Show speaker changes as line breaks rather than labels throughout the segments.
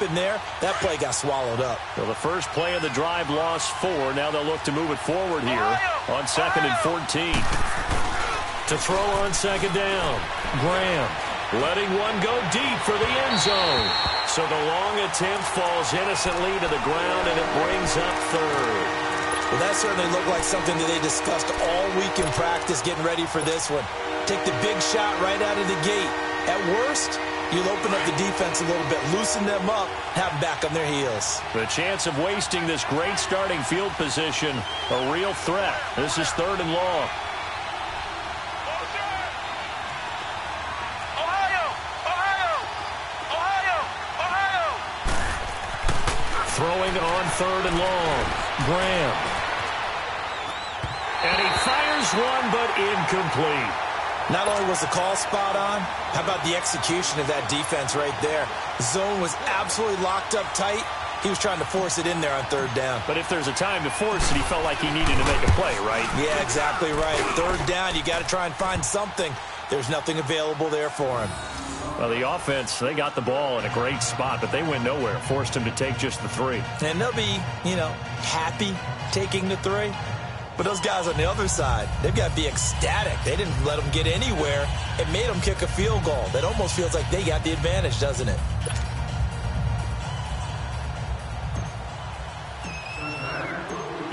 happened there. That play got swallowed up.
Well, the first play of the drive lost 4. Now they'll look to move it forward here on 2nd and 14. To throw on 2nd down, Graham letting one go deep for the end zone. So the long attempt falls innocently to the ground, and it brings up 3rd.
Well, that certainly looked like something that they discussed all week in practice getting ready for this one. Take the big shot right out of the gate. At worst, you'll open up the defense a little bit, loosen them up, have them back on their heels.
The chance of wasting this great starting field position, a real threat. This is 3rd and long. Throwing on 3rd and long, Graham. And he fires one, but incomplete.
Not only was the call spot on, how about the execution of that defense right there? The zone was absolutely locked up tight. He was trying to force it in there on 3rd down.
But if there's a time to force it, he felt like he needed to make a play, right?
Yeah, exactly right. 3rd down, you got to try and find something. There's nothing available there for him.
Well, the offense, they got the ball in a great spot, but they went nowhere. Forced him to take just the 3.
And they'll be, happy taking the 3. But those guys on the other side, they've got to be ecstatic. They didn't let them get anywhere. It made them kick a field goal. That almost feels like they got the advantage, doesn't it?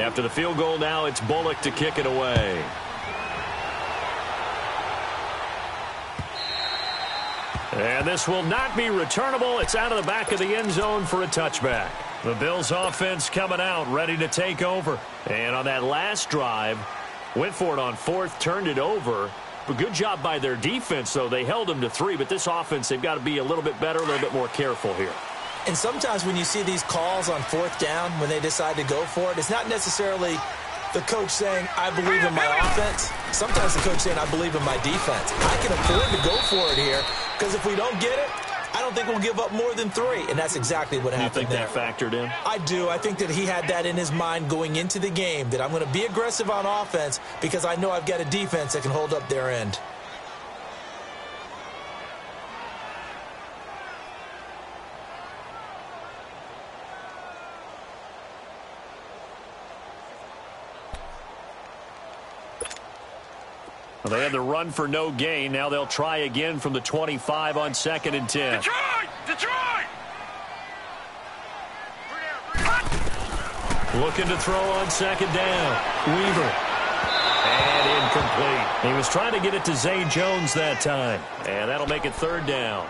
After the field goal now, it's Bullock to kick it away. And this will not be returnable. It's out of the back of the end zone for a touchback. The Bills offense coming out, ready to take over. And on that last drive, went for it on 4th, turned it over. But good job by their defense, though. They held them to 3, but this offense, they've got to be a little bit better, a little bit more careful here.
And sometimes when you see these calls on 4th down, when they decide to go for it, it's not necessarily the coach saying, I believe in my offense. Sometimes the coach saying, I believe in my defense. I can afford to go for it here, because if we don't get it, I don't think we'll give up more than 3, and that's exactly what happened there.
You think that factored in?
I do. I think that he had that in his mind going into the game, that I'm going to be aggressive on offense because I know I've got a defense that can hold up their end.
Well, they had the run for no gain. Now they'll try again from the 25 on 2nd and 10.
Detroit!
Looking to throw on 2nd down. Weaver. And incomplete. He was trying to get it to Zay Jones that time. And that'll make it 3rd down.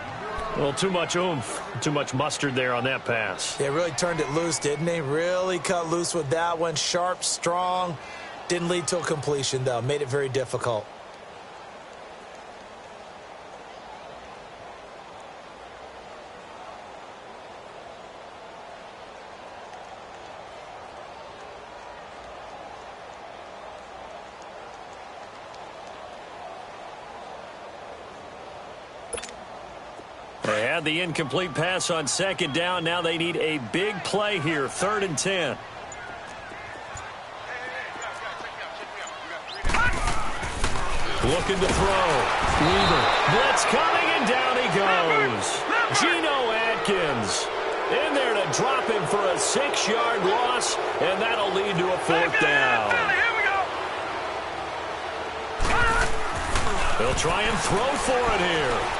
A little too much oomph, too much mustard there on that pass.
They really turned it loose, didn't they? Really cut loose with that one. Sharp, strong. Didn't lead to a completion, though. Made it very difficult.
They had the incomplete pass on 2nd down. Now they need a big play here. 3rd and 10. Looking to throw. Weaver. Blitz coming, and down he goes. Geno Atkins in there to drop him for a 6-yard loss, and that'll lead to a 4th down. They'll try and throw for it here.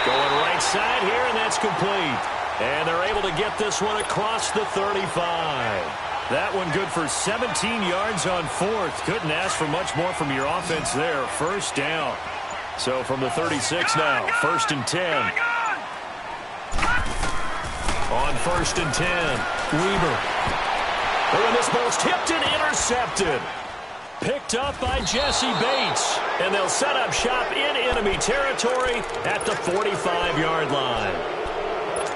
Going right side here, and that's complete. And they're able to get this one across the 35. That one good for 17 yards on 4th. Couldn't ask for much more from your offense there. 1st down. So from the 36 now, 1st and 10. On 1st and 10, Weaver. Oh, and this ball's tipped and intercepted. Picked up by Jesse Bates. And they'll set up shop in enemy territory at the 45-yard line.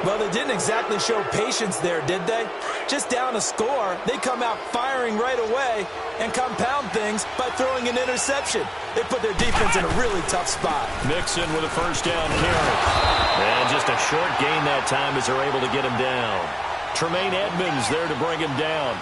Well, they didn't exactly show patience there, did they? Just down a score, they come out firing right away and compound things by throwing an interception. They put their defense in a really tough spot.
Mixon with a 1st down carry. And just a short gain that time as they're able to get him down. Tremaine Edmonds there to bring him down.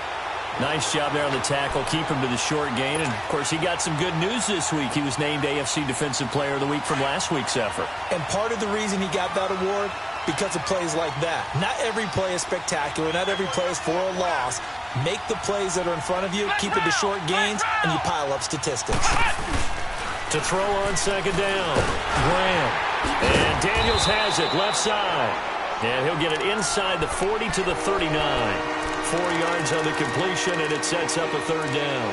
Nice job there on the tackle, keep him to the short gain. And, of course, he got some good news this week. He was named AFC Defensive Player of the Week from last week's effort.
And part of the reason he got that award, because of plays like that. Not every play is spectacular. Not every play is for a loss. Make the plays that are in front of you, keep it to short gains, and you pile up statistics.
To throw on second down, Graham. And Daniels has it, left side. And he'll get it inside the 40 to the 39. 4 yards on the completion, and it sets up a third down.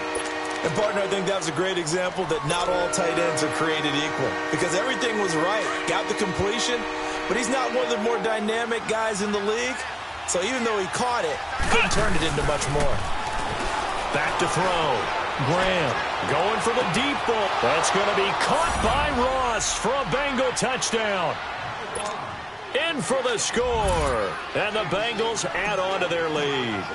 And, partner, I think that was a great example that not all tight ends are created equal. Because everything was right. Got the completion, but he's not one of the more dynamic guys in the league. So even though he caught it, he couldn't turn it into much more.
Back to throw. Graham going for the deep ball. That's going to be caught by Ross for a Bengal touchdown. In for the score. And the Bengals add on to their lead.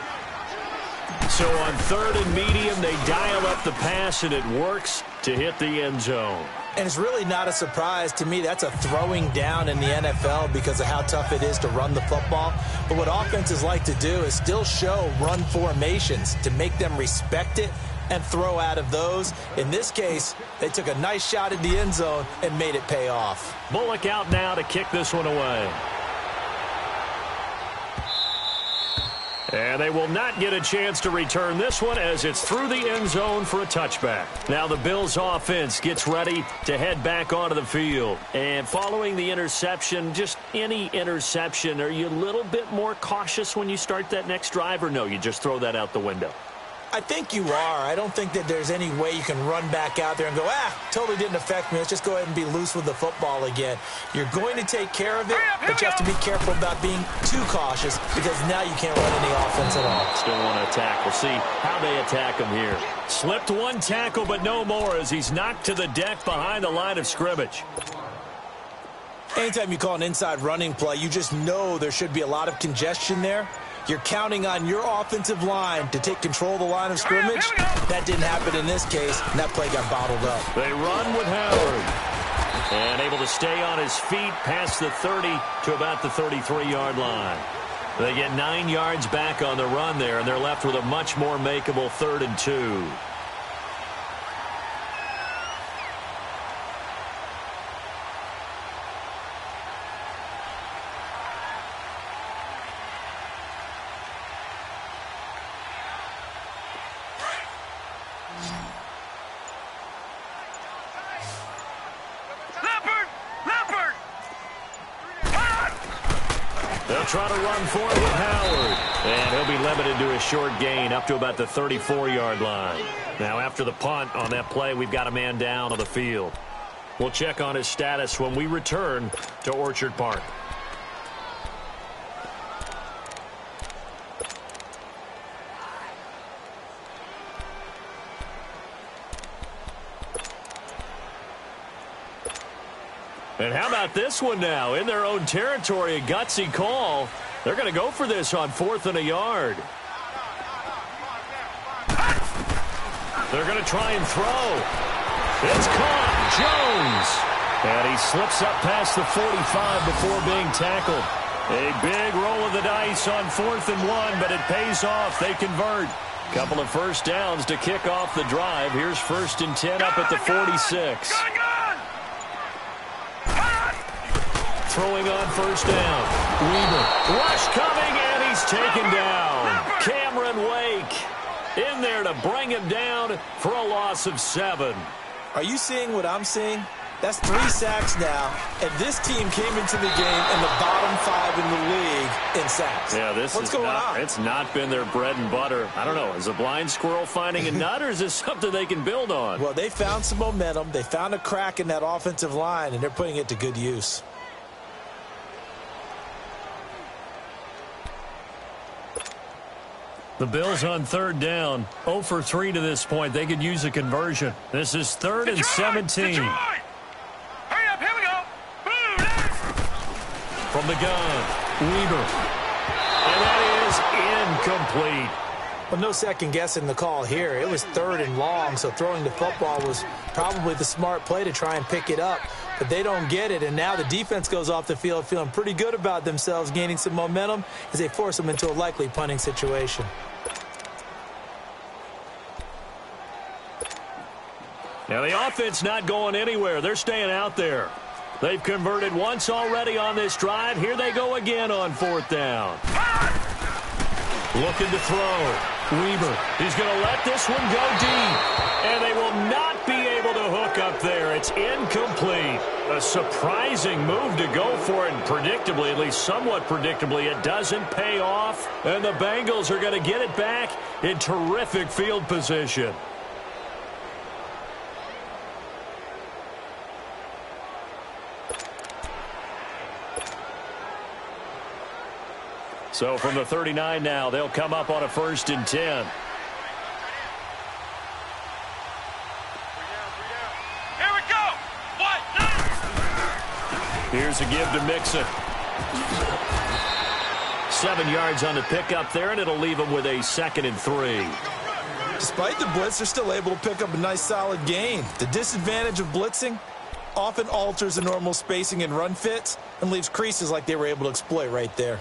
So on third and medium, they dial up the pass, and it works to hit the end zone.
And it's really not a surprise to me. That's a throwing down in the NFL because of how tough it is to run the football. But what offenses like to do is still show run formations to make them respect it and throw out of those. In this case, they took a nice shot at the end zone and made it pay off.
Bullock out now to kick this one away. And they will not get a chance to return this one as it's through the end zone for a touchback. Now the Bills offense gets ready to head back onto the field. And following the interception, just any interception, are you a little bit more cautious when you start that next drive, or no, you just throw that out the window?
I think you are. I don't think that there's any way you can run back out there and go, totally didn't affect me. Let's just go ahead and be loose with the football again. You're going to take care of it, but you have to be careful about being too cautious because now you can't run any offense at all.
Still want to attack. We'll see how they attack him here. Slipped one tackle, but no more as he's knocked to the deck behind the line of scrimmage.
Anytime you call an inside running play, you just know there should be a lot of congestion there. You're counting on your offensive line to take control of the line of scrimmage. That didn't happen in this case, and that play got bottled up.
They run with Howard. And able to stay on his feet past the 30 to about the 33-yard line. They get 9 yards back on the run there, and they're left with a much more makeable 3rd and 2. Try to run for it with Howard. And he'll be limited to a short gain up to about the 34-yard line. Now after the punt on that play, we've got a man down on the field. We'll check on his status when we return to Orchard Park. And how about this one now? In their own territory, a gutsy call. They're going to go for this on 4th and a yard. They're going to try and throw. It's caught. Jones. And he slips up past the 45 before being tackled. A big roll of the dice on 4th and 1, but it pays off. They convert. Couple of first downs to kick off the drive. Here's 1st and 10 up at the 46. Throwing on 1st down. Weaver. Rush coming, and he's taken down. Cameron Wake in there to bring him down for a loss of 7.
Are you seeing what I'm seeing? That's 3 sacks now, and this team came into the game in the bottom 5 in the league in sacks.
Yeah,
What's going on?
It's not been their bread and butter. I don't know. Is a blind squirrel finding a nut, or is this something they can build on?
Well, they found some momentum. They found a crack in that offensive line, and they're putting it to good use.
The Bills on 3rd down, 0 for 3 to this point. They could use a conversion. This is 3rd and 17.
Detroit! Hurry up, here we go. Boom!
From the gun, Weaver. And that is incomplete.
Well, no second guessing the call here. It was 3rd and long, so throwing the football was probably the smart play to try and pick it up. But they don't get it, and now the defense goes off the field feeling pretty good about themselves, gaining some momentum as they force them into a likely punting situation.
Now the offense not going anywhere. They're staying out there. They've converted once already on this drive. Here they go again on 4th down. Looking to throw. Weaver, he's going to let this one go deep. And they will not be able to hook up there. It's incomplete. A surprising move to go for it, and predictably, at least somewhat predictably, it doesn't pay off. And the Bengals are going to get it back in terrific field position. So from the 39 now, they'll come up on a 1st and 10.
Here we go. What?
Here's a give to Mixon. 7 yards on the pickup there, and it'll leave him with a 2nd and 3.
Despite the blitz, they're still able to pick up a nice solid gain. The disadvantage of blitzing often alters the normal spacing and run fits and leaves creases like they were able to exploit right there.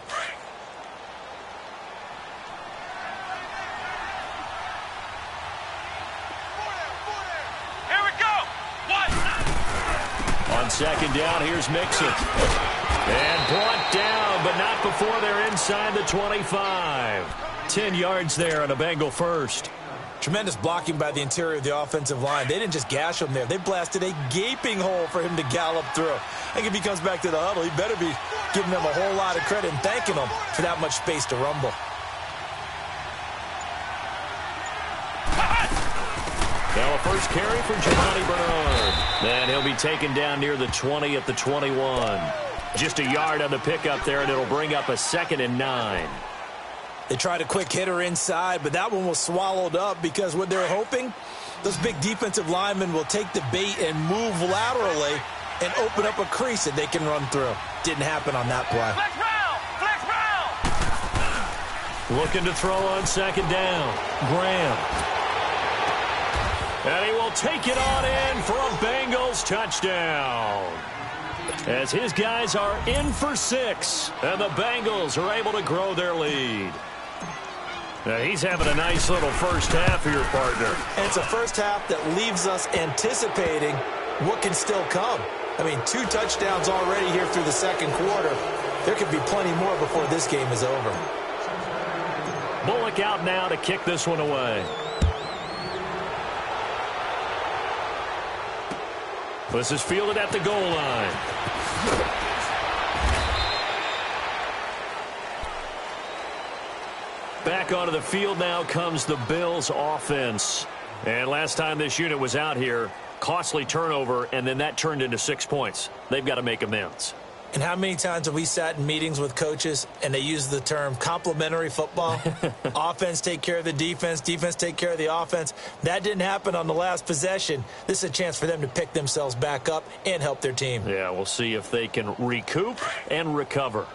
On 2nd down, here's Mixon. And brought down, but not before they're inside the 25. 10 yards there on a Bengal 1st.
Tremendous blocking by the interior of the offensive line. They didn't just gash him there. They blasted a gaping hole for him to gallop through. I think if he comes back to the huddle, he better be giving them a whole lot of credit and thanking them for that much space to rumble.
Now a first carry for Giovanni Bernard. And he'll be taken down near the 20 at the 21. Just a yard on the pickup there, and it'll bring up a 2nd and 9.
They tried a quick hitter inside, but that one was swallowed up because what they're hoping, those big defensive linemen will take the bait and move laterally and open up a crease that they can run through. Didn't happen on that play.
Flex round. Flex round.
Looking to throw on 2nd down. Graham. And he will take it on in for a Bengals touchdown. As his guys are in for 6, and the Bengals are able to grow their lead. Now he's having a nice little first half here, partner.
And it's a first half that leaves us anticipating what can still come. I mean, 2 touchdowns already here through the 2nd quarter. There could be plenty more before this game is over.
Bullock out now to kick this one away. This is fielded at the goal line. Back onto the field now comes the Bills offense. And last time this unit was out here, costly turnover, and then that turned into 6 points. They've got to make amends.
And how many times have we sat in meetings with coaches and they use the term complementary football? Offense take care of the defense, defense take care of the offense. That didn't happen on the last possession. This is a chance for them to pick themselves back up and help their team.
Yeah, we'll see if they can recoup and recover.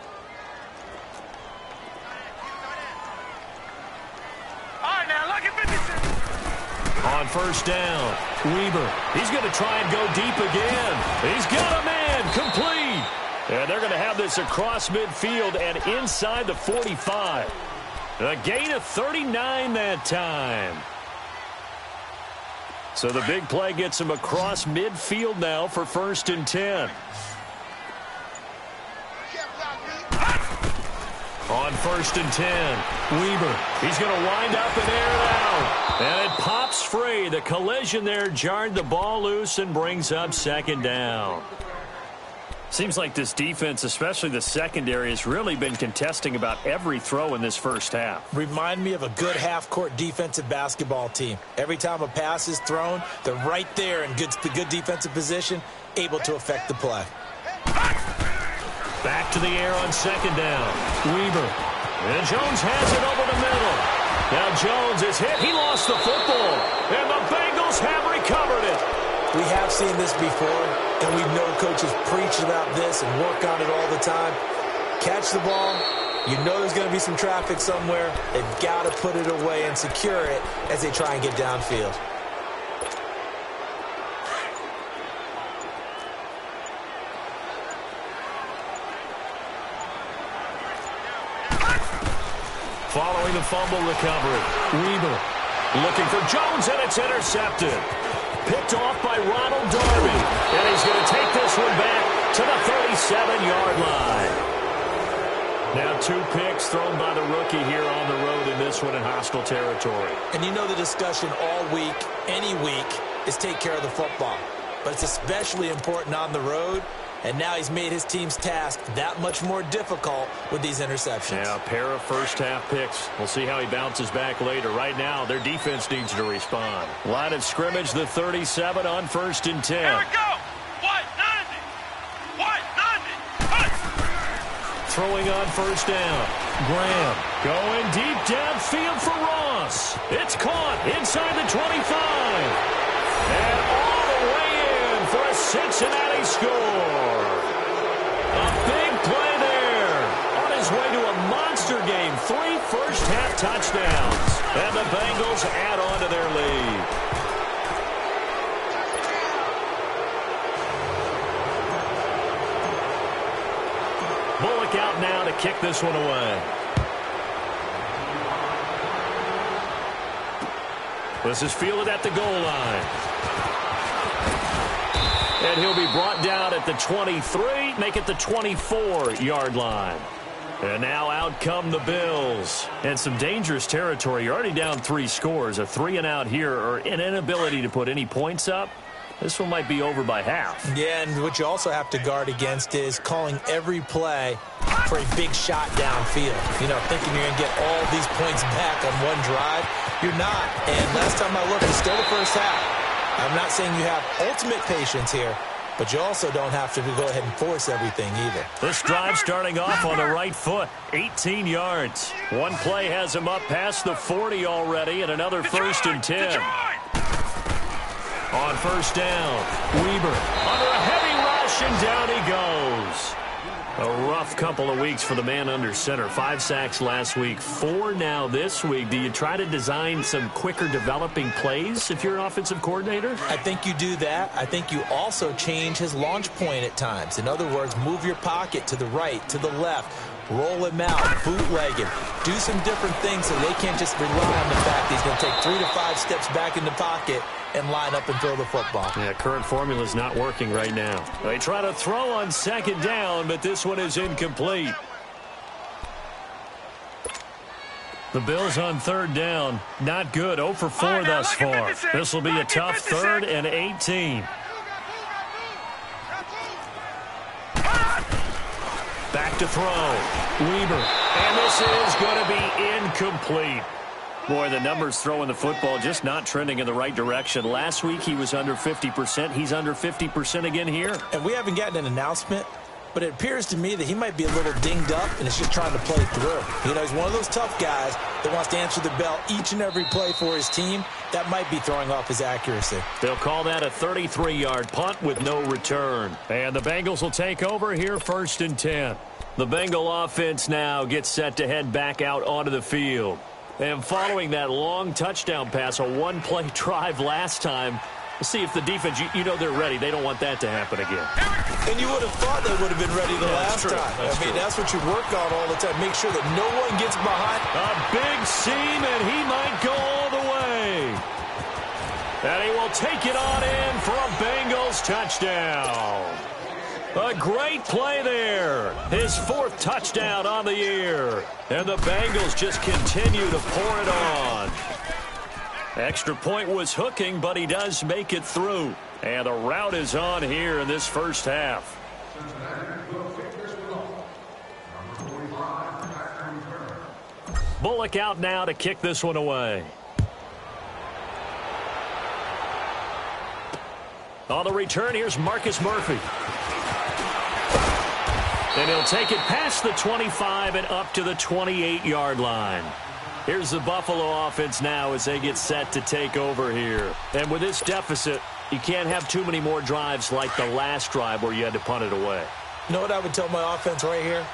All right, now look at 56.
On 1st down, Weaver. He's going to try and go deep again. He's got a man complete. And they're going to have this across midfield and inside the 45. A gain of 39 that time. So the big play gets him across midfield now for 1st and 10. On 1st and 10, Weaver. He's going to wind up and air it out. And it pops free. The collision there jarred the ball loose and brings up 2nd down. Seems like this defense, especially the secondary, has really been contesting about every throw in this first half.
Remind me of a good half-court defensive basketball team. Every time a pass is thrown, they're right there in good defensive position, able to affect the play.
Back to the air on 2nd down. Weaver. And Jones has it over the middle. Now Jones is hit. He lost the football. And the Bengals have recovered it.
We have seen this before, and we know coaches preach about this and work on it all the time. Catch the ball. You know there's going to be some traffic somewhere. They've got to put it away and secure it as they try and get downfield.
Following the fumble recovery, Weaver looking for Jones, and it's intercepted. Picked off by Ronald Darby, and he's going to take this one back to to the 37-yard line. Now 2 picks thrown by the rookie here on the road in this one in hostile territory.
And you know the discussion all week, any week, is take care of the football. But it's especially important on the road. And now he's made his team's task that much more difficult with these interceptions.
Yeah, a pair of first-half picks. We'll see how he bounces back later. Right now, their defense needs to respond. Line of scrimmage, the 37 on 1st and 10.
Here we go. White 90. White 90. Hunt.
Throwing on 1st down. Graham going deep downfield for Ross. It's caught inside the 25. And all the way in for a Cincinnati score. A big play there. On his way to a monster game. 3 first-half touchdowns. And the Bengals add on to their lead. Bullock out now to kick this one away. This is fielded at the goal line. And he'll be brought down at the 23, make it the 24-yard line. And now out come the Bills. And some dangerous territory. You're already down 3 scores. A 3-and-out here, or an inability to put any points up. This one might be over by half.
Yeah, and what you also have to guard against is calling every play for a big shot downfield. You know, thinking you're going to get all these points back on one drive. You're not. And last time I looked, it's still the first half. I'm not saying you have ultimate patience here, but you also don't have to go ahead and force everything either.
This drive starting off on the right foot, 18 yards. One play has him up past the 40 already, and another 1st and 10. On 1st down, Weber under a heavy rush, and down he goes. A rough couple of weeks for the man under center. 5 sacks last week, 4 now this week. Do you try to design some quicker developing plays if you're an offensive coordinator?
I think you do that. I think you also change his launch point at times. In other words, move your pocket to the right, to the left, roll him out, bootleg him. Do some different things so they can't just rely on the fact that he's going to take 3 to 5 steps back in the pocket and line up and throw the football.
Yeah, current formula is not working right now. They try to throw on 2nd down, but this one is incomplete. The Bills on 3rd down, not good. 0 for 4 thus far. This will be a tough 3rd and 18. Back to throw. Weber. And this is going to be incomplete. Boy, the numbers throwing the football just not trending in the right direction. Last week he was under 50%. He's under 50% again here.
And we haven't gotten an announcement, but it appears to me that he might be a little dinged up and is just trying to play through. You know, he's one of those tough guys that wants to answer the bell each and every play for his team. That might be throwing off his accuracy.
They'll call that a 33-yard punt with no return. And the Bengals will take over here 1st and 10. The Bengal offense now gets set to head back out onto the field. And following that long touchdown pass, a 1-play drive last time, let's see if the defense, you know they're ready. They don't want that to happen again.
And you would have thought they would have been ready the last time. That's what you work on all the time. Make sure that no one gets behind.
A big seam, and he might go all the way. And he will take it on in for a Bengals touchdown. A great play there. His 4th touchdown on the year. And the Bengals just continue to pour it on. Extra point was hooking, but he does make it through. And the route is on here in this first half. Bullock out now to kick this one away. On the return, here's Marcus Murphy. And he'll take it past the 25 and up to the 28-yard line. Here's the Buffalo offense now as they get set to take over here. And with this deficit, you can't have too many more drives like the last drive where you had to punt it away.
You know what I would tell my offense right here?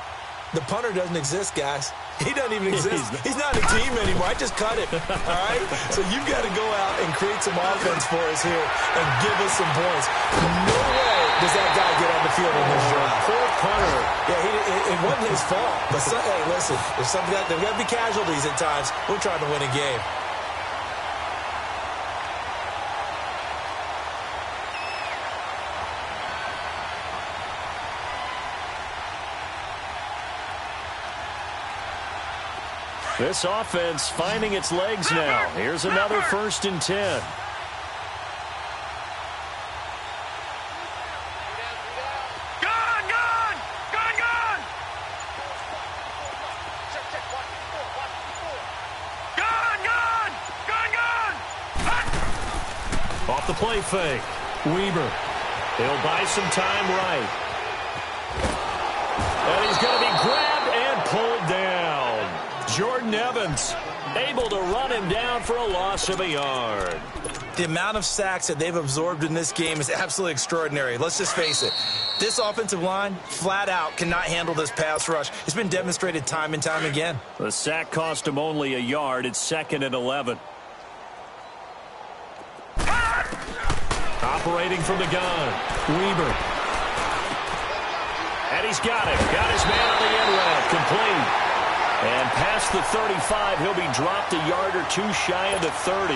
The punter doesn't exist, guys. He doesn't even exist. He's not a team anymore. I just cut it. All right? So you've got to go out and create some offense for us here and give us some points. No way does that guy get on the field in this drive.
Poor punter.
Yeah, it wasn't his fault. But, hey, listen, there's got to be casualties at times. We're trying to win a game.
This offense finding its legs now. Here's another 1st and 10. Off the play fake. Weber. He'll buy some time right. And he's going to be grabbed and pulled down. Jordan Evans able to run him down for a loss of a yard.
The amount of sacks that they've absorbed in this game is absolutely extraordinary. Let's just face it. This offensive line, flat out, cannot handle this pass rush. It's been demonstrated time and time again.
The sack cost him only a yard. It's 2nd and 11. Operating from the gun. Weber. And he's got it. Got his man on the end route. Complete. And past the 35, he'll be dropped a yard or two shy of the 30.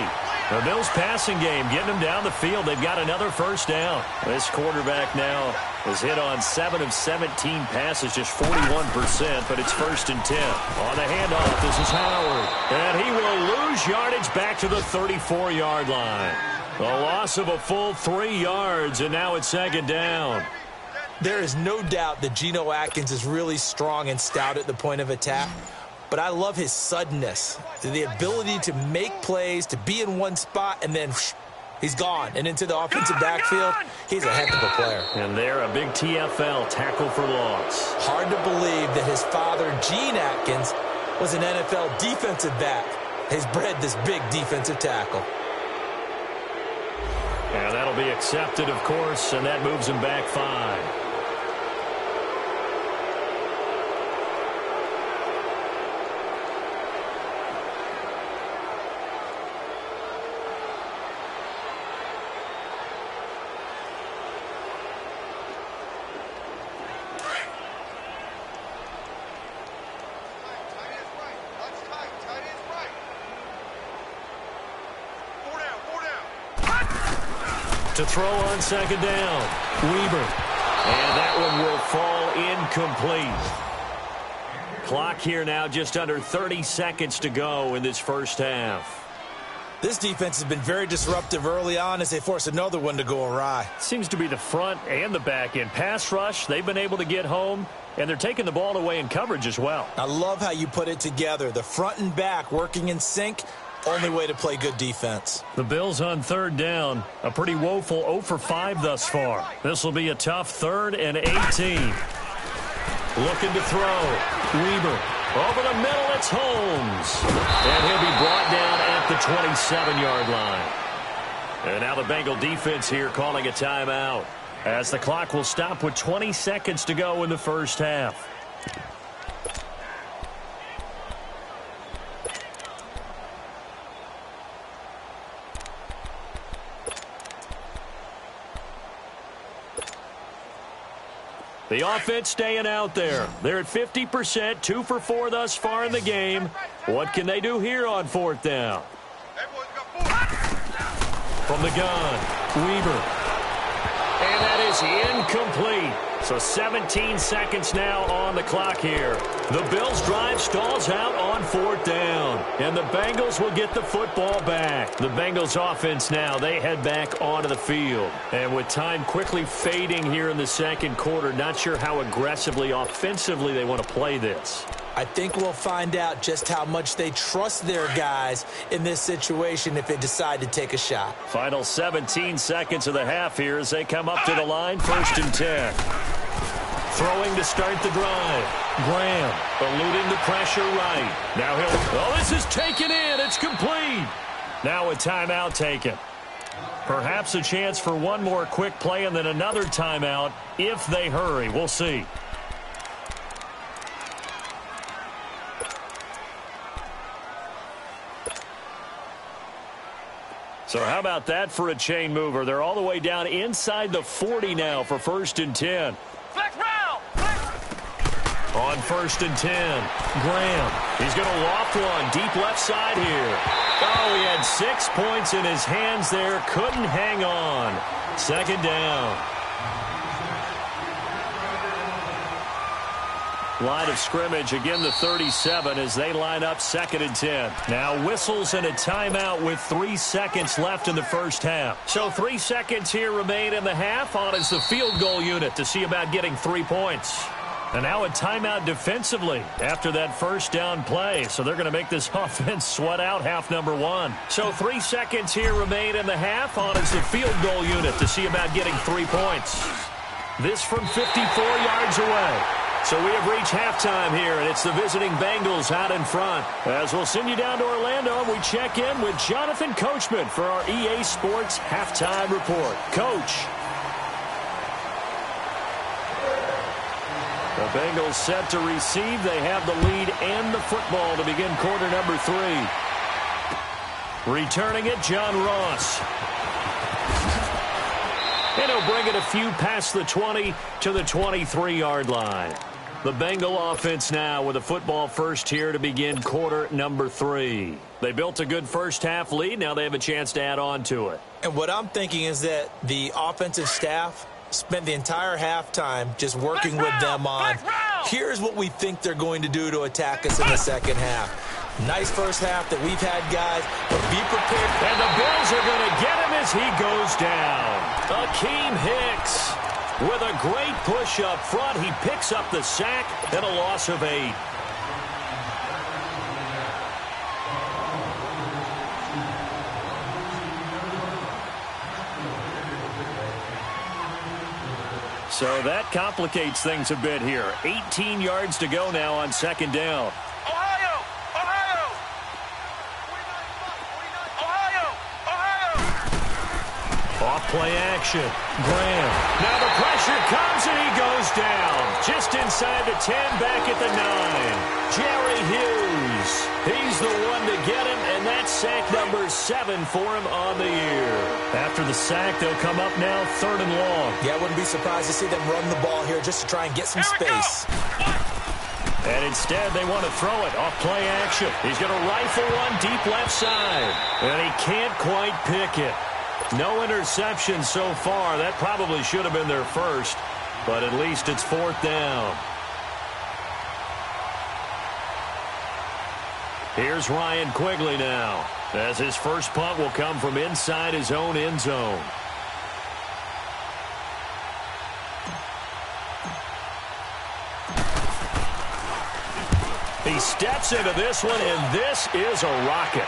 The Bills passing game, getting them down the field. They've got another 1st down. This quarterback now has hit on 7 of 17 passes, just 41%, but it's 1st and 10. On the handoff, this is Howard. And he will lose yardage back to the 34-yard line. A loss of a full 3 yards, and now it's 2nd down.
There is no doubt that Geno Atkins is really strong and stout at the point of attack, but I love his suddenness, the ability to make plays, to be in one spot, and then he's gone. And into the offensive backfield, he's a heck of a player.
And there, a big TFL, tackle for loss.
Hard to believe that his father, Gene Atkins, was an NFL defensive back. He's bred this big defensive tackle.
And that'll be accepted, of course, and that moves him back 5. To throw on 2nd down. Weber. And that one will fall incomplete. Clock here now just under 30 seconds to go in this 1st half.
This defense has been very disruptive early on as they force another one to go awry.
Seems to be the front and the back end. Pass rush, they've been able to get home, and they're taking the ball away in coverage as well.
I love how you put it together. The front and back working in sync. Only way to play good defense.
The Bills on 3rd down. A pretty woeful 0 for 5 thus far. This will be a tough 3rd and 18. Looking to throw. Weber. Over the middle, it's Holmes. And he'll be brought down at the 27-yard line. And now the Bengal defense here calling a timeout, as the clock will stop with 20 seconds to go in the 1st half. The offense staying out there. They're at 50%, 2 for 4 thus far in the game. What can they do here on 4th down? From the gun, Weber. And that is incomplete. So 17 seconds now on the clock here. The Bills' drive stalls out on 4th down. And the Bengals will get the football back. The Bengals' offense now, they head back onto the field. And with time quickly fading here in the 2nd quarter, not sure how aggressively, offensively they want to play this.
I think we'll find out just how much they trust their guys in this situation if they decide to take a shot.
Final 17 seconds of the half here as they come up to the line, 1st and 10. Throwing to start the drive. Graham eluding the pressure right. Now oh, this is taken in. It's complete. Now a timeout taken. Perhaps a chance for one more quick play and then another timeout if they hurry. We'll see. So how about that for a chain mover? They're all the way down inside the 40 now for 1st and 10.
Flex round.
On 1st and 10, Graham. He's going to loft one deep left side here. Oh, he had 6 points in his hands there. Couldn't hang on. 2nd down. Line of scrimmage, again the 37 as they line up 2nd and 10. Now whistles and a timeout with 3 seconds left in the first half. So 3 seconds here remain in the half. On is the field goal unit to see about getting 3 points. And now a timeout defensively after that first down play. So they're going to make this offense sweat out half number 1. So 3 seconds here remain in the half. On is the field goal unit to see about getting 3 points. This from 54 yards away. So we have reached halftime here, and it's the visiting Bengals out in front. As we'll send you down to Orlando, we check in with Jonathan Coachman for our EA Sports Halftime Report. Coach. The Bengals set to receive. They have the lead and the football to begin quarter number 3. Returning it, John Ross. And he'll bring it a few past the 20 to the 23-yard line. The Bengal offense now with a football first here to begin quarter number 3. They built a good first half lead. Now they have a chance to add on to it.
And what I'm thinking is that the offensive staff spent the entire halftime just working with them on, here's what we think they're going to do to attack us in the second half. Nice first half that we've had, guys, but be prepared.
And the Bills are going to get him as he goes down. Akeem Hicks with a great push up front. He picks up the sack and a loss of 8. So that complicates things a bit here. 18 yards to go now on 2nd down.
Ohio! Ohio! Ohio! Ohio!
Off play action. Graham. Now the pressure comes and he goes down. Just inside the 10, back at the 9. Jerry Hughes. He's the one to get him, and that's sack number 7 for him on the year. After the sack, they'll come up now 3rd and long.
Yeah, I wouldn't be surprised to see them run the ball here just to try and get some space.
And instead, they want to throw it off play action. He's going to rifle one deep left side. And he can't quite pick it. No interception so far. That probably should have been their first, but at least it's 4th down. Here's Ryan Quigley now, as his first punt will come from inside his own end zone. He steps into this one, and this is a rocket.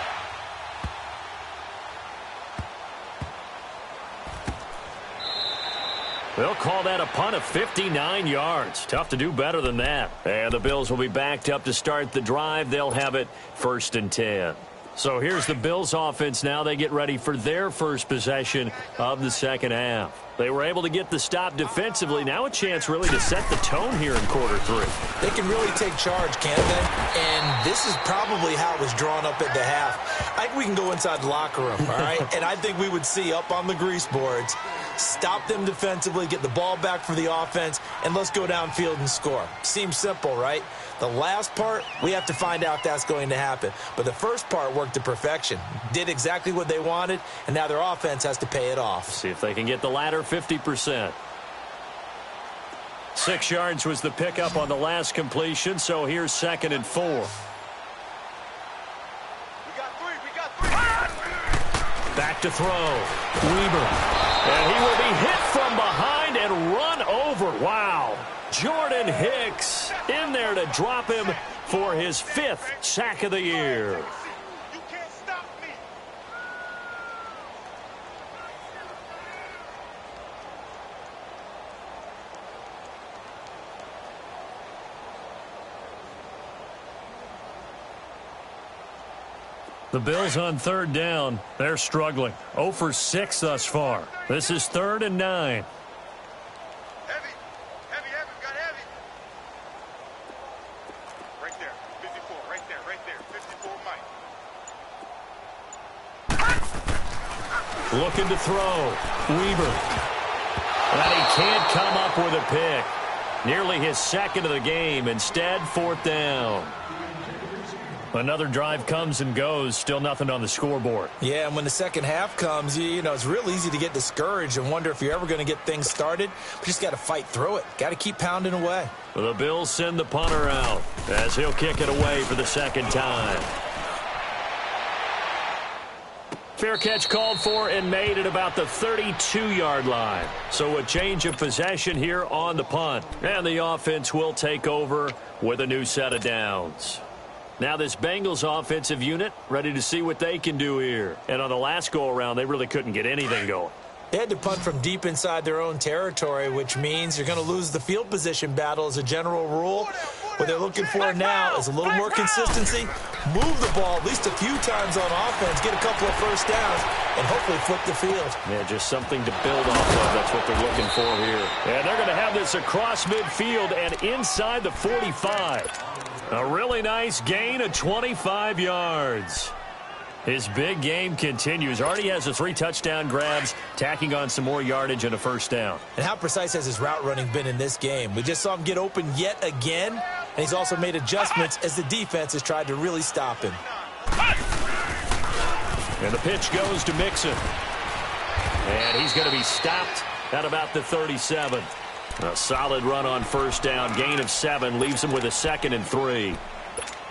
They'll call that a punt of 59 yards. Tough to do better than that. And the Bills will be backed up to start the drive. They'll have it 1st and 10. So here's the Bills offense now. They get ready for their first possession of the second half. They were able to get the stop defensively. Now a chance really to set the tone here in quarter 3.
They can really take charge, can't they? And this is probably how it was drawn up at the half. I think we can go inside the locker room, all right? And I think we would see up on the grease boards, stop them defensively, get the ball back for the offense, and let's go downfield and score. Seems simple, right? The last part, we have to find out if that's going to happen. But the first part worked to perfection. Did exactly what they wanted, and now their offense has to pay it off.
See if they can get the latter 50%. 6 yards was the pickup on the last completion, so here's 2nd and 4.
We got 3.
Back to throw. Weber. And he will be hit from behind and run over. Wow. Jordan Hicks in there to drop him for his 5th sack of the year.
You can't stop me.
The Bills on 3rd down. They're struggling. 0 for 6 thus far. This is 3rd and 9.
Heavy, got heavy. Right there, 54, right there, 54 Mike.
Looking to throw. Weber. And he can't come up with a pick. Nearly his 2nd of the game. Instead, 4th down. Another drive comes and goes, still nothing on the scoreboard.
Yeah, and when the second half comes, you know, it's real easy to get discouraged and wonder if you're ever going to get things started. We just got to fight through it. Got to keep pounding away.
The Bills send the punter out as he'll kick it away for the second time. Fair catch called for and made at about the 32-yard line. So a change of possession here on the punt. And the offense will take over with a new set of downs. Now this Bengals offensive unit ready to see what they can do here. And on the last go-around, they really couldn't get anything going.
They had to punt from deep inside their own territory, which means you're going to lose the field position battle as a general rule. What they're looking for now is a little more consistency, move the ball at least a few times on offense, get a couple of first downs, and hopefully flip the field.
Yeah, just something to build off of. That's what they're looking for here. And they're going to have this across midfield and inside the 45. A really nice gain of 25 yards. His big game continues. Already has the 3 touchdown grabs, tacking on some more yardage and a first down.
And how precise has his route running been in this game? We just saw him get open yet again, and he's also made adjustments as the defense has tried to really stop him.
And the pitch goes to Mixon. And he's going to be stopped at about the 37. A solid run on first down. Gain of 7 leaves him with a 2nd and 3.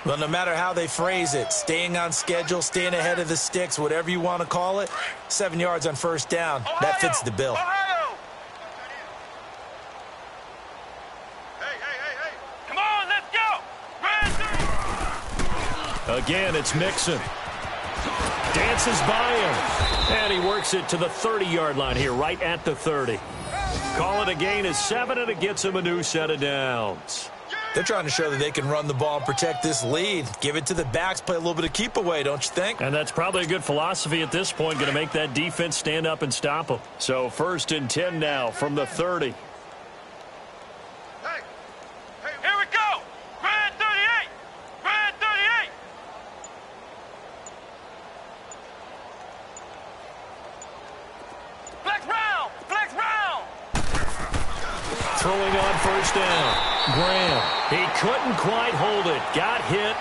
Well, no matter how they phrase it, staying on schedule, staying ahead of the sticks, whatever you want to call it, 7 yards on first down, that fits the bill.
Hey. Come on, let's go.
Again, it's Mixon. Dances by him. And he works it to the 30-yard line here, right at the 30. Call it a gain of 7, and it gets him a new set of downs.
They're trying to show that they can run the ball and protect this lead. Give it to the backs, play a little bit of keep away, don't you think?
And that's probably a good philosophy at this point, going to make that defense stand up and stop them. So 1st and 10 now from the 30.
Hey, here we go. Red 38. Red 38. Flex round. Flex round.
Throwing on first down. Graham. He couldn't quite hold it. Got hit.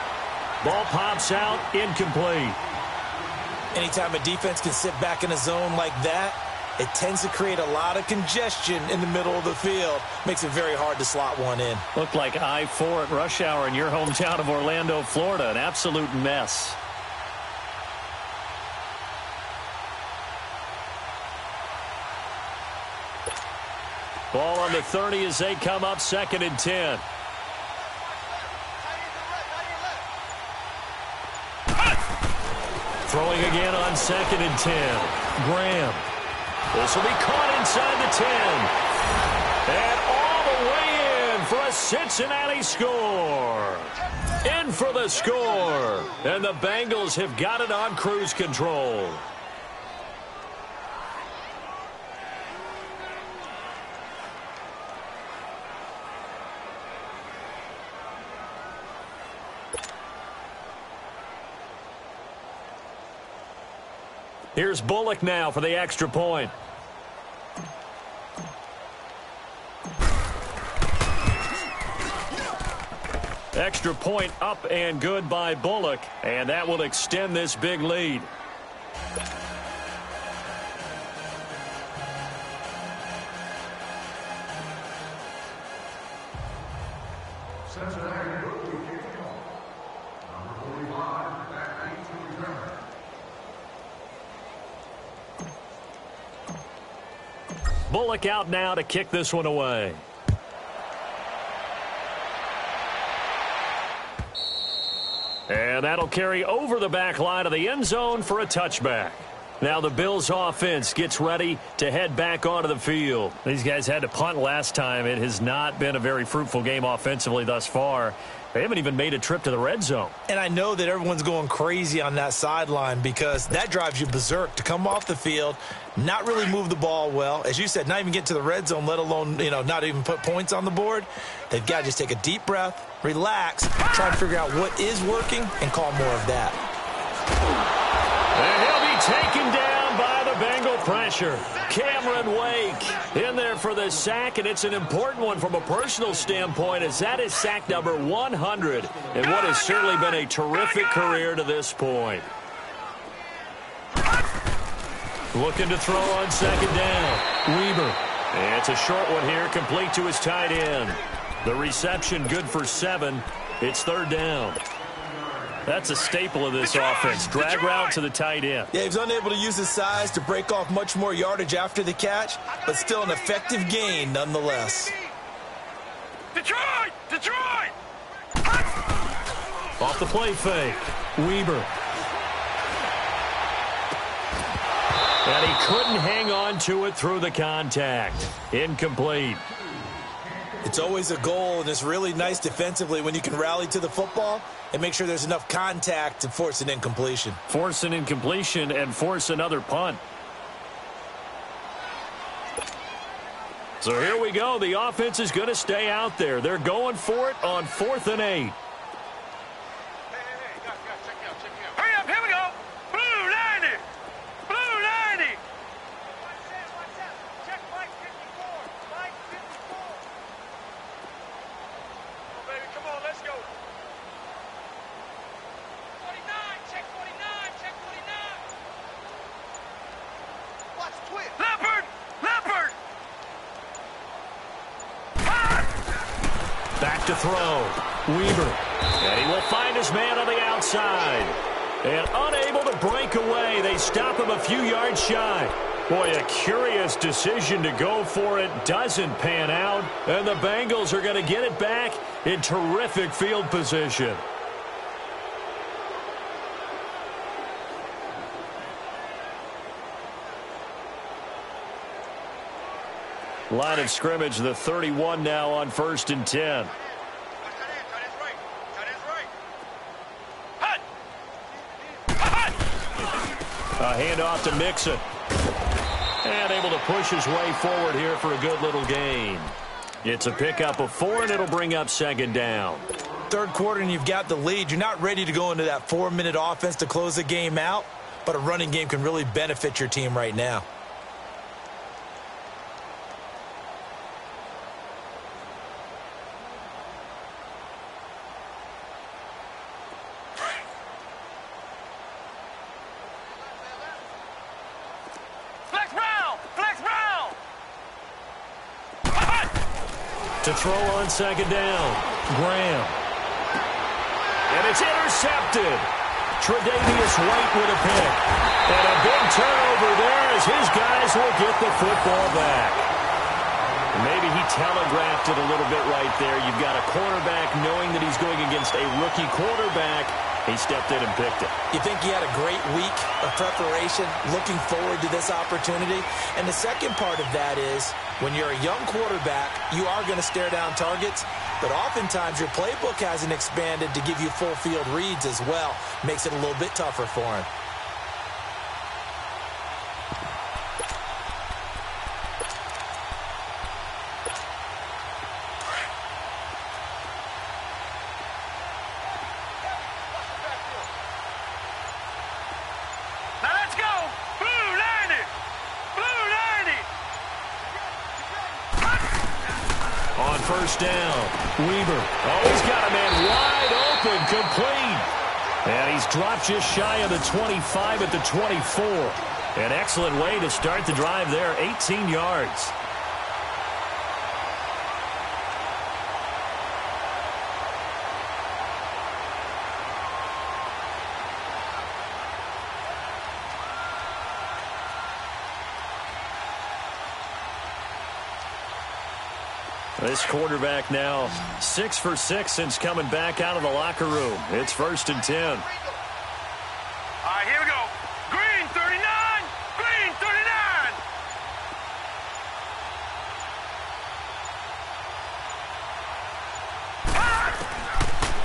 Ball pops out. Incomplete.
Anytime a defense can sit back in a zone like that, it tends to create a lot of congestion in the middle of the field. Makes it very hard to slot one in.
Looked like I-4 at rush hour in your hometown of Orlando, Florida. An absolute mess. Ball on the 30 as they come up 2nd and 10. Throwing again on 2nd and 10. Graham. This will be caught inside the 10. And all the way in for a Cincinnati score. In for the score. And the Bengals have got it on cruise control. Here's Bullock now for the extra point. Extra point up and good by Bullock, and that will extend this big lead. Bullock out now to kick this one away. And that'll carry over the back line of the end zone for a touchback. Now the Bills offense gets ready to head back onto the field. These guys had to punt last time. It has not been a very fruitful game offensively thus far. They haven't even made a trip to the red zone. And
I know that everyone's going crazy on that sideline because that drives you berserk to come off the field, not really move the ball well. As you said, not even get to the red zone, let alone, not even put points on the board. They've got to just take a deep breath, relax, try and figure out what is working, and call more of that.
And he'll be taken down by of Bengal pressure. Cameron Wake in there for the sack, and it's an important one from a personal standpoint, as that is sack number 100 in what has certainly been a terrific career to this point. Looking to throw on second down. Weaver. And it's a short one here, complete to his tight end. The reception good for 7. It's third down. That's a staple of this offense. Drag route to the tight end.
Yeah, he was unable to use his size to break off much more yardage after the catch, but still an effective gain nonetheless.
Detroit! Detroit!
Off the play fake. Weaver. And he couldn't hang on to it through the contact. Incomplete.
It's always a goal, and it's really nice defensively when you can rally to the football and make sure there's enough contact to force an incompletion.
Force an incompletion and force another punt. So here we go. The offense is going to stay out there. They're going for it on 4th and 8.
Hurry up, here we go! Blue 90! Blue 90! Check 554! 554! Oh, baby, come on, let's go! 49! Check 49! Check 49! Watch twist! Leopard! Leopard!
Back to throw. Weaver. And he will find his man on the outside. And unable to break away. They stop him a few yards shy. Boy, a curious decision to go for it. Doesn't pan out. And the Bengals are going to get it back in terrific field position. Line of scrimmage, the 31 now on 1st and 10. A handoff to Mixon. And able to push his way forward here for a good little gain. It's a pickup of 4, and it'll bring up second down.
Third quarter, and you've got the lead. You're not ready to go into that 4-minute offense to close the game out, but a running game can really benefit your team right now.
To throw on second down. Graham. And it's intercepted. Tre'Davious White with a pick. And a big turnover there as his guys will get the football back. Maybe he telegraphed it a little bit right there. You've got a cornerback knowing that he's going against a rookie quarterback. He stepped in and picked it.
You think he had a great week of preparation, looking forward to this opportunity? And the second part of that is, when you're a young quarterback, you are going to stare down targets, but oftentimes your playbook hasn't expanded to give you full field reads as well. Makes it a little bit tougher for him.
First down. Weaver. Oh, he's got a man wide open, complete. And he's dropped just shy of the 25 at the 24. An excellent way to start the drive there, 18 yards. This quarterback now 6 for 6 since coming back out of the locker room. It's 1st and 10.
All right, here we go. Green 39. Green 39.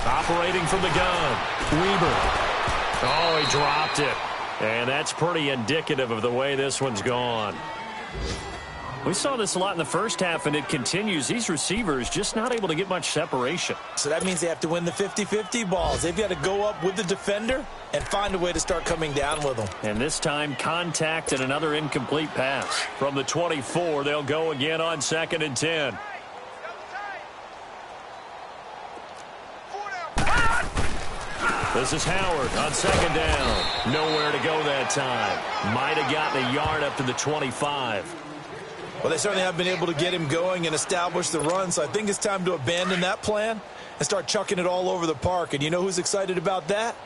Operating from the gun. Weaver. Oh, he dropped it. And that's pretty indicative of the way this one's gone. We saw this a lot in the first half, and it continues. These receivers just not able to get much separation.
So that means they have to win the 50-50 balls. They've got to go up with the defender and find a way to start coming down with them.
And this time, contact and another incomplete pass. From the 24, they'll go again on 2nd and 10. This is Howard on 2nd down. Nowhere to go that time. Might have gotten a yard up to the 25.
Well, they certainly have been able to get him going and establish the run, so I think it's time to abandon that plan and start chucking it all over the park. And you know who's excited about that?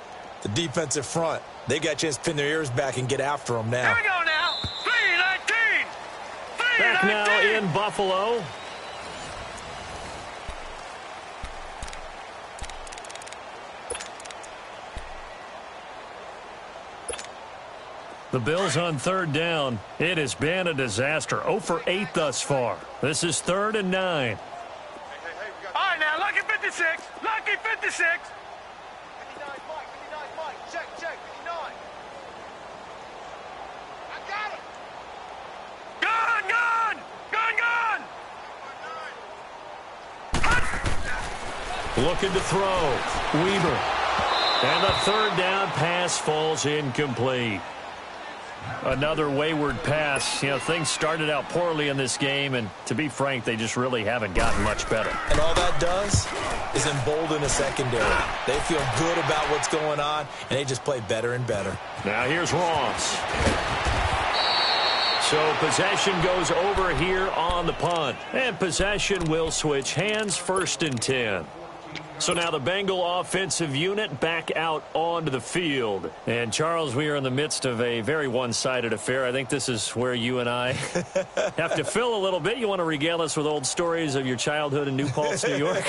The defensive front. They got a chance to pin their ears back and get after them now.
Here we go now. 319.
Back now in Buffalo. The Bills on 3rd down. It has been a disaster. 0 for 8 thus far. This is 3rd and 9.
All right, now, lucky 56. Lucky 56. 59, Mike. 59, Mike. Check, 59. I got it. Gun.
Looking to throw. Weaver. And the 3rd down pass falls incomplete. Another wayward pass. You know, things started out poorly in this game, and to be frank, they just really haven't gotten much better.
And all that does is embolden a secondary. They feel good about what's going on, and they just play better and better.
Now here's Ross. So possession goes over here on the punt, and possession will switch hands. 1st and 10. So now the Bengal offensive unit back out onto the field. And, Charles, we are in the midst of a very one-sided affair. I think this is where you and I have to fill a little bit. You want to regale us with old stories of your childhood in New Paltz, New York?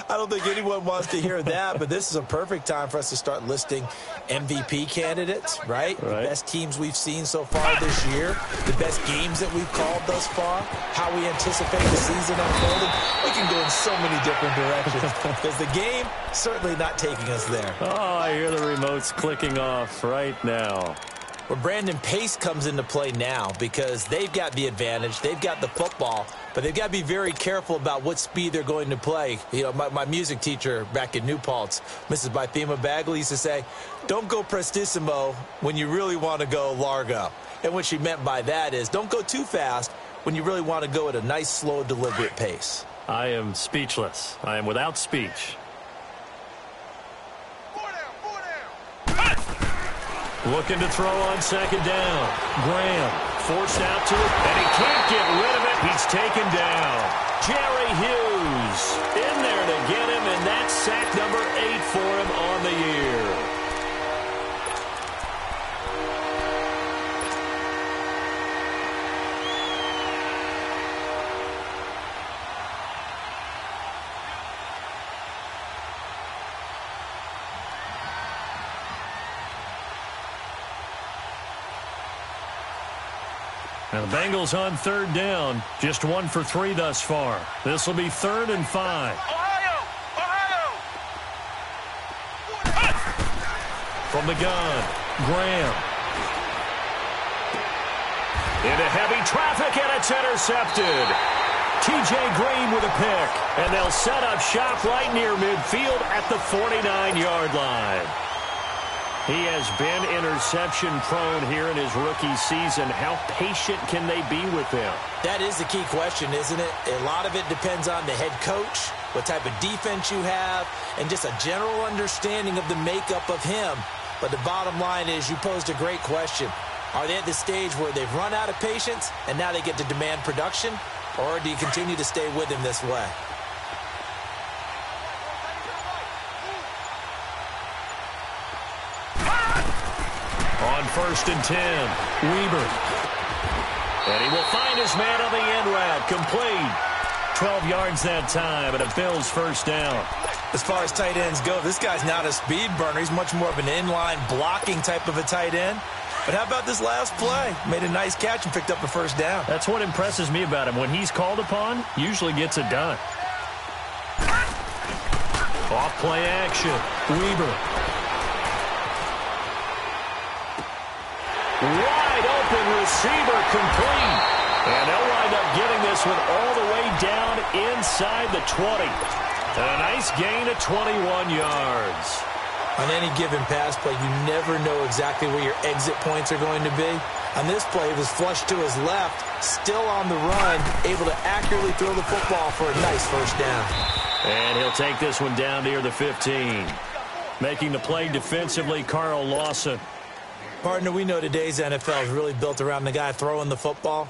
I don't think anyone wants to hear that, but this is a perfect time for us to start listing MVP candidates, right? The best teams we've seen so far this year, the best games that we've called thus far, how we anticipate the season unfolding. We can go in so many different directions. Because the game certainly not taking us there.
Oh, I hear the remotes clicking off right now.
Well, Brandon, pace comes into play now because they've got the advantage. They've got the football, but they've got to be very careful about what speed they're going to play. You know, my music teacher back in New Paltz, Mrs. Bythema Bagley, used to say, don't go prestissimo when you really want to go largo. And what she meant by that is don't go too fast when you really want to go at a nice, slow, deliberate pace.
I am speechless. I am without speech. Looking to throw on 2nd down. Graham forced out to it, and he can't get rid of it. He's taken down. Jerry Hughes in there to get him, and that's sack number 8 for him on the year. Now the Bengals on 3rd down. Just 1 for 3 thus far. This will be 3rd and 5.
Ohio!
From the gun, Graham. Into heavy traffic, and it's intercepted. T.J. Green with a pick. And they'll set up shop right near midfield at the 49-yard line. He has been interception-prone here in his rookie season. How patient can they be with him?
That is the key question, isn't it? A lot of it depends on the head coach, what type of defense you have, and just a general understanding of the makeup of him. But the bottom line is you posed a great question. Are they at the stage where they've run out of patience and now they get to demand production? Or do you continue to stay with him this way?
On 1st and 10, Weaver. And he will find his man on the end route. Complete. 12 yards that time, and a Bills 1st down.
As far as tight ends go, this guy's not a speed burner. He's much more of an inline blocking type of a tight end. But how about this last play? Made a nice catch and picked up a 1st down.
That's what impresses me about him. When he's called upon, usually gets it done. Off play action. Weaver. Wide open receiver complete. And they'll wind up getting this one all the way down inside the 20. And a nice gain of 21 yards.
On any given pass play, you never know exactly where your exit points are going to be. On this play, it was flushed to his left, still on the run, able to accurately throw the football for a nice first down.
And he'll take this one down near the 15. Making the play defensively, Carl Lawson.
Partner, we know today's NFL is really built around the guy throwing the football.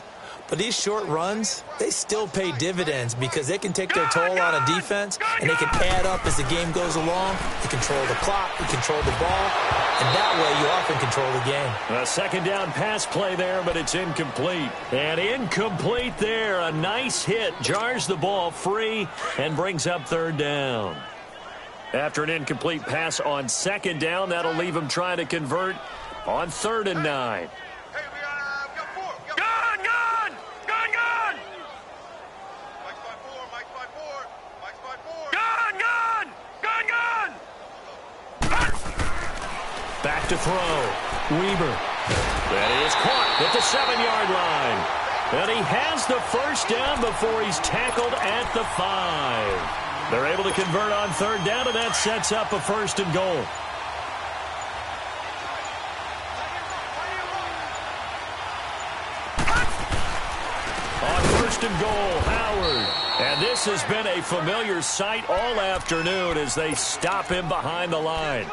But these short runs, they still pay dividends because they can take their toll on a defense, and they can add up as the game goes along. You control the clock, you control the ball, and that way you often control the game.
A second down pass play there, but it's incomplete. And incomplete there. A nice hit, jars the ball free, and brings up third down. After an incomplete pass on second down, that'll leave him trying to convert on 3rd and 9.
Hey, we got 4. Gun! Gun! Mike's by 4. Mike's by 4. Gun!
Back to throw. Weber. That is caught at the 7-yard line. And he has the first down before he's tackled at the 5. They're able to convert on 3rd down, and that sets up a 1st and goal. On 1st and goal, Howard. And this has been a familiar sight all afternoon as they stop him behind the line.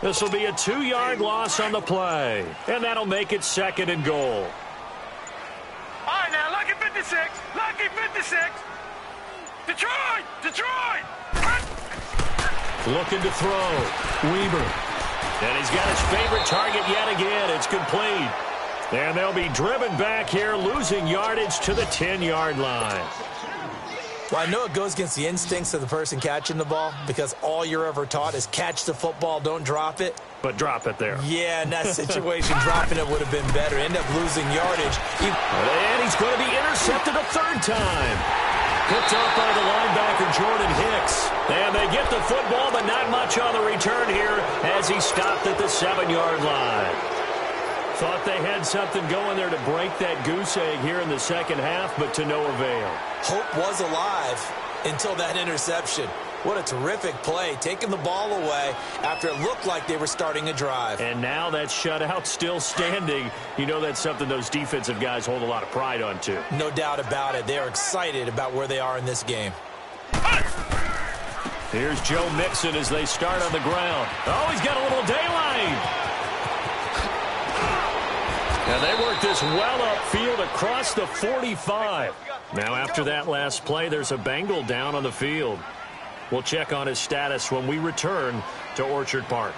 This will be a 2-yard loss on the play, and that'll make it 2nd and goal.
All right, now, lucky 56. Lucky 56. Detroit!
Looking to throw. Weber. And he's got his favorite target yet again. It's complete. And they'll be driven back here, losing yardage to the 10-yard line.
Well, I know it goes against the instincts of the person catching the ball because all you're ever taught is catch the football, don't drop it.
But drop it there.
Yeah, in that situation, dropping it would have been better. End up losing yardage.
And he's going to be intercepted a 3rd time. Picked up by the linebacker, Jordan Hicks. And they get the football, but not much on the return here as he stopped at the 7-yard line. Thought they had something going there to break that goose egg here in the second half, but to no avail.
Hope was alive until that interception. What a terrific play, taking the ball away after it looked like they were starting a drive.
And now that shutout still standing. You know that's something those defensive guys hold a lot of pride on, too.
No doubt about it. They are excited about where they are in this game.
Here's Joe Mixon as they start on the ground. Oh, he's got a little daylight. And they work this well upfield across the 45. Now, after that last play, there's a Bengal down on the field. We'll check on his status when we return to Orchard Park.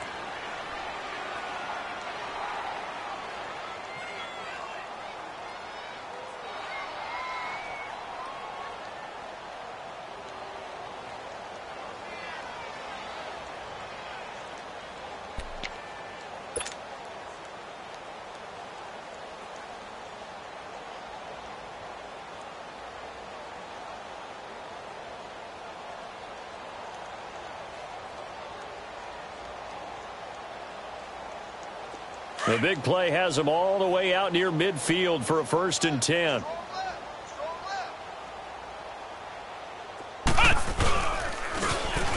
The big play has him all the way out near midfield for a 1st and 10.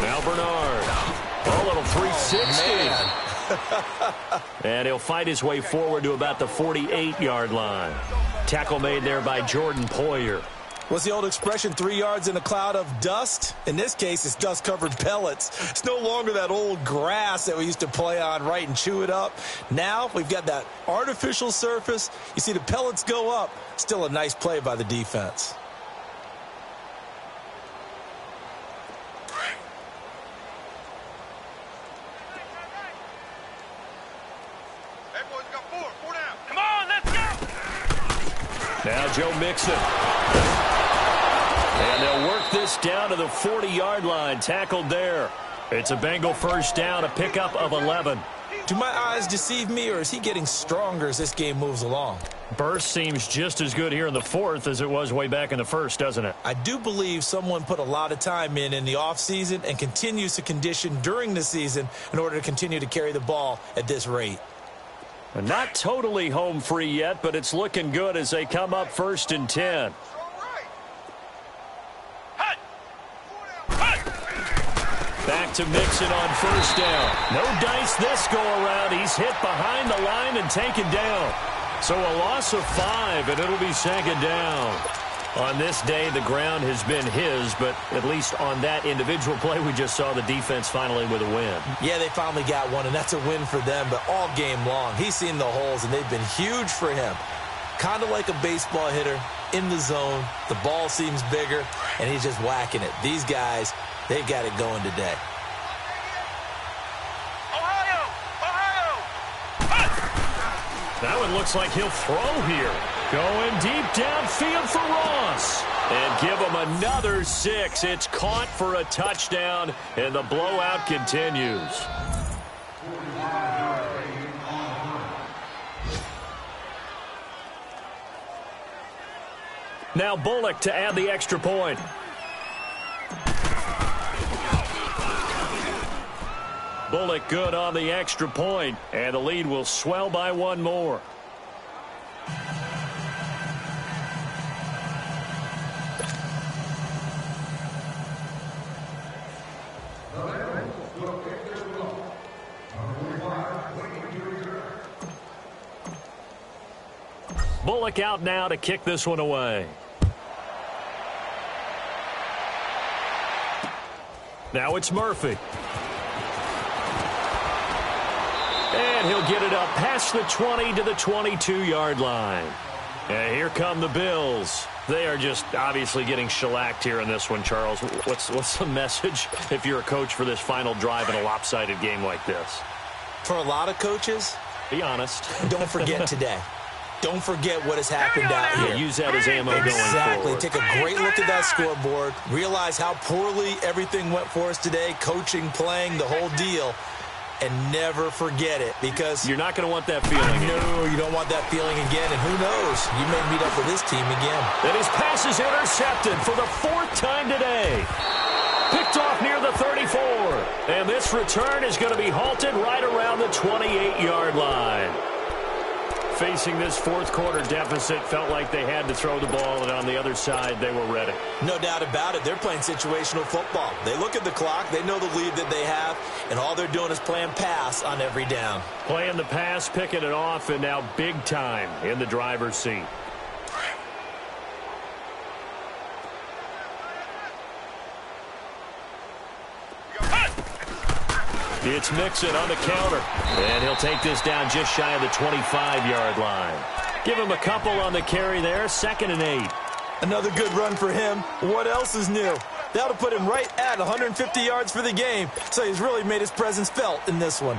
Now Bernard. A little 360. And he'll fight his way forward to about the 48-yard line. Tackle made there by Jordan Poyer.
What's the old expression, 3 yards in a cloud of dust? In this case, it's dust-covered pellets. It's no longer that old grass that we used to play on, right, and chew it up. Now we've got that artificial surface. You see the pellets go up. Still a nice play by the defense.
Hey, boys, got 4 down. Come on, let's go.
Now Joe Mixon. And they'll work this down to the 40-yard line, tackled there. It's a Bengal first down, a pickup of 11.
Do my eyes deceive me, or is he getting stronger as this game moves along?
Burst seems just as good here in the 4th as it was way back in the 1st, doesn't it?
I do believe someone put a lot of time in the offseason and continues to condition during the season in order to continue to carry the ball at this rate.
Not totally home free yet, but it's looking good as they come up 1st and 10. Back to Mixon on 1st down. No dice this go around. He's hit behind the line and taken down. So a loss of 5, and it'll be 2nd down. On this day, the ground has been his, but at least on that individual play, we just saw the defense finally with a win.
Yeah, they finally got one, and that's a win for them, but all game long, he's seen the holes, and they've been huge for him. Kind of like a baseball hitter in the zone. The ball seems bigger, and he's just whacking it. These guys, they've got it going today.
That one looks like he'll throw here. Going deep downfield for Ross. And give him another 6. It's caught for a touchdown, and the blowout continues. Now Bullock to add the extra point. Bullock good on the extra point, and the lead will swell by 1 more. Bullock out now to kick this one away. Now it's Murphy. And he'll get it up past the 20 to the 22-yard line. And here come the Bills. They are just obviously getting shellacked here in this one, Charles. What's the message if you're a coach for this final drive in a lopsided game like this?
For a lot of coaches,
be honest.
Don't forget today. Don't forget what has happened out here.
Yeah, use that as ammo going forward.
Take a great look at that scoreboard. Realize how poorly everything went for us today. Coaching, playing, the whole deal. And never forget it, because
you're not going to want that feeling.
No, you don't want that feeling again. And who knows? You may meet up with this team again.
And his pass is intercepted for the 4th time today. Picked off near the 34. And this return is going to be halted right around the 28-yard line. Facing this 4th quarter deficit, felt like they had to throw the ball, and on the other side, they were ready.
No doubt about it. They're playing situational football. They look at the clock, they know the lead that they have, and all they're doing is playing pass on every down.
Playing the pass, picking it off, and now big time in the driver's seat. It's Mixon on the counter. And he'll take this down just shy of the 25-yard line. Give him a couple on the carry there. 2nd and 8.
Another good run for him. What else is new? That'll put him right at 150 yards for the game. So he's really made his presence felt in this one.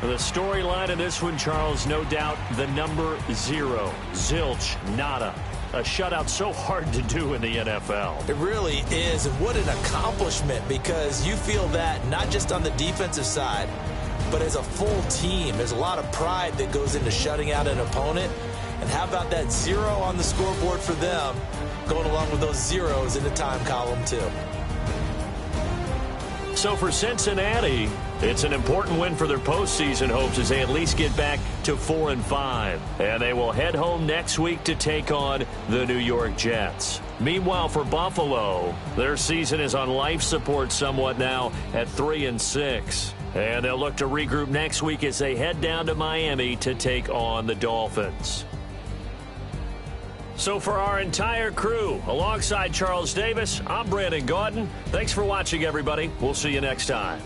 The storyline of this one, Charles, no doubt the number 0. Zilch, nada. A shutout so hard to do in the NFL.
It really is, and what an accomplishment, because you feel that not just on the defensive side, but as a full team. There's a lot of pride that goes into shutting out an opponent. And how about that 0 on the scoreboard for them, going along with those zeros in the time column, too.
So for Cincinnati, it's an important win for their postseason hopes as they at least get back to 4-5. And they will head home next week to take on the New York Jets. Meanwhile, for Buffalo, their season is on life support somewhat now at 3-6. And they'll look to regroup next week as they head down to Miami to take on the Dolphins. So for our entire crew, alongside Charles Davis, I'm Brandon Gaudin. Thanks for watching, everybody. We'll see you next time.